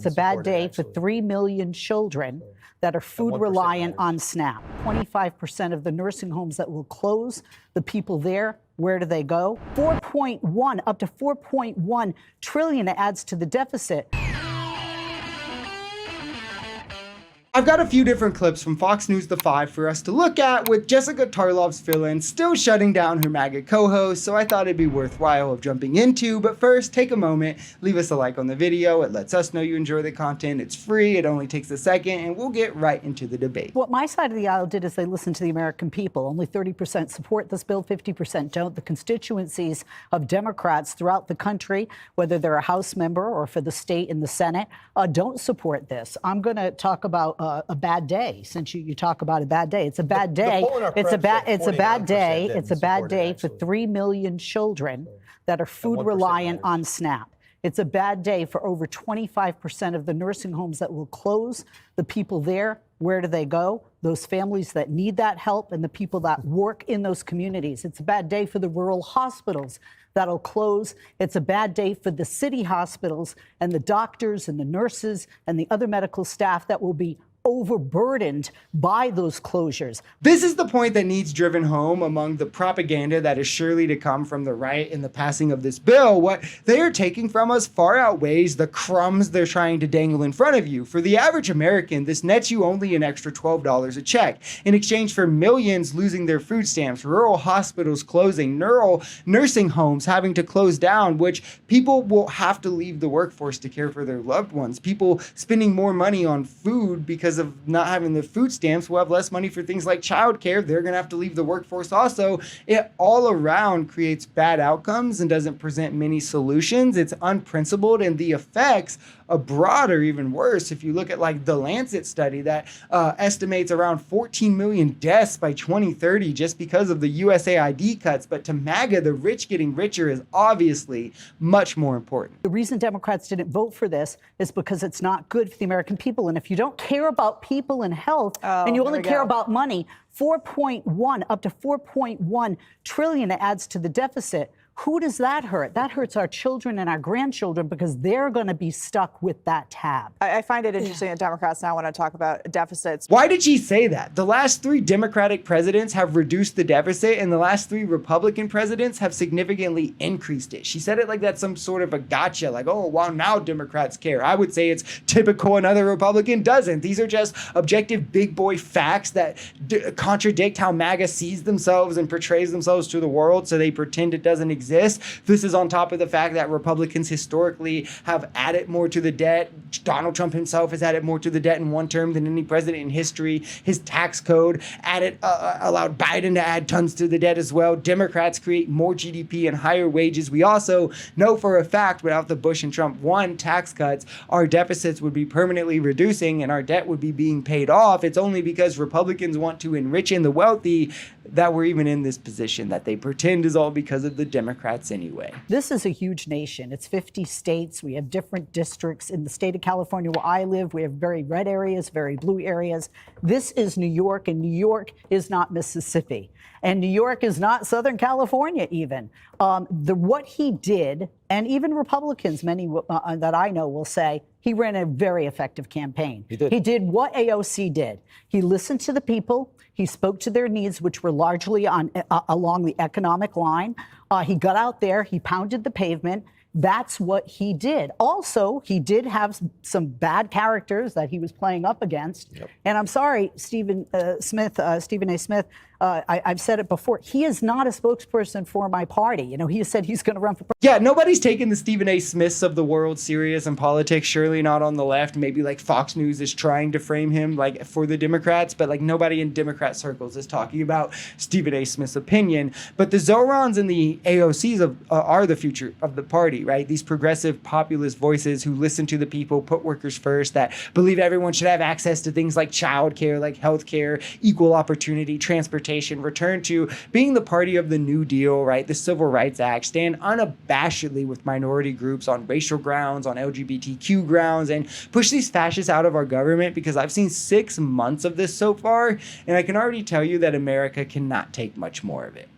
a bad day for 3 million children that are food reliant on SNAP. 25% of the nursing homes that will close, the people there, where do they go? 4.1, up to 4.1 trillion adds to the deficit. I've got a few different clips from Fox News The 5 for us to look at, with Jessica Tarlov's fill-in still shutting down her MAGA co-host, so I thought it'd be worthwhile of jumping into. But first, take a moment, leave us a like on the video. It lets us know you enjoy the content. It's free, it only takes a second, and we'll get right into the debate. What my side of the aisle did is they listened to the American people. Only 30% support this bill, 50% don't. The constituencies of Democrats throughout the country, whether they're a House member or for the state in the Senate, don't support this. I'm going to talk about a bad day. Since you talk about a bad day, it's a bad day. It's a bad day. It's a bad day for 3 million children that are food reliant on SNAP. It's a bad day for over 25% of the nursing homes that will close. The people there, where do they go? Those families that need that help and the people that work in those communities. It's a bad day for the rural hospitals that'll close. It's a bad day for the city hospitals and the doctors and the nurses and the other medical staff that will be overburdened by those closures. This is the point that needs driven home among the propaganda that is surely to come from the right in the passing of this bill. What they are taking from us far outweighs the crumbs they're trying to dangle in front of you. For the average American, this nets you only an extra $12 a check in exchange for millions losing their food stamps, rural hospitals closing, nursing homes having to close down, which people will have to leave the workforce to care for their loved ones. People spending more money on food because of not having the food stamps will have less money for things like childcare. They're going to have to leave the workforce also. It all around creates bad outcomes and doesn't present many solutions. It's unprincipled, and the effects abroad are even worse. If you look at like the Lancet study that estimates around 14 million deaths by 2030 just because of the USAID cuts. But to MAGA, the rich getting richer is obviously much more important. The reason Democrats didn't vote for this is because it's not good for the American people. And if you don't care about people and health and you only care about money, 4.1, up to 4.1 trillion adds to the deficit. Who does that hurt? That hurts our children and our grandchildren because they're going to be stuck with that tab. I find it interesting that Democrats now want to talk about deficits. Why did she say that? The last 3 Democratic presidents have reduced the deficit, and the last 3 Republican presidents have significantly increased it. She said it like that's some sort of a gotcha, like, oh, well, now Democrats care. I would say it's typical another Republican doesn't. These are just objective big boy facts that contradict how MAGA sees themselves and portrays themselves to the world, so they pretend it doesn't exist. This is on top of the fact that Republicans historically have added more to the debt. Donald Trump himself has added more to the debt in one term than any president in history. His tax code allowed Biden to add tons to the debt as well. Democrats create more GDP and higher wages. We also know for a fact without the Bush and Trump 1 tax cuts, our deficits would be permanently reducing and our debt would be being paid off. It's only because Republicans want to enrich in the wealthy that we're even in this position that they pretend is all because of the Democrats anyway. This is a huge nation. It's 50 states. We have different districts. In the state of California where I live, we have very red areas, very blue areas. This is New York, and New York is not Mississippi. And New York is not Southern California even. What he did, and even Republicans, many that I know will say, he ran a very effective campaign. He did what AOC did. He listened to the people. He spoke to their needs, which were largely along the economic line. He got out there. He pounded the pavement. That's what he did. Also, he did have some bad characters that he was playing up against. Yep. And I'm sorry, Stephen A. Smith, I've said it before. He is not a spokesperson for my party. You know, he said he's going to run for president. Yeah, nobody's taking the Stephen A. Smiths of the world serious in politics. Surely not on the left. Maybe like Fox News is trying to frame him like for the Democrats, but like nobody in Democrat circles is talking about Stephen A. Smith's opinion. But the Zorons and the AOCs are the future of the party, right? These progressive populist voices who listen to the people, put workers first, that believe everyone should have access to things like childcare, like healthcare, equal opportunity, transportation, return to being the party of the New Deal, right? The Civil Rights Act, stand unabashedly with minority groups on racial grounds, on LGBTQ grounds, and push these fascists out of our government, because I've seen 6 months of this so far, and I can already tell you that America cannot take much more of it.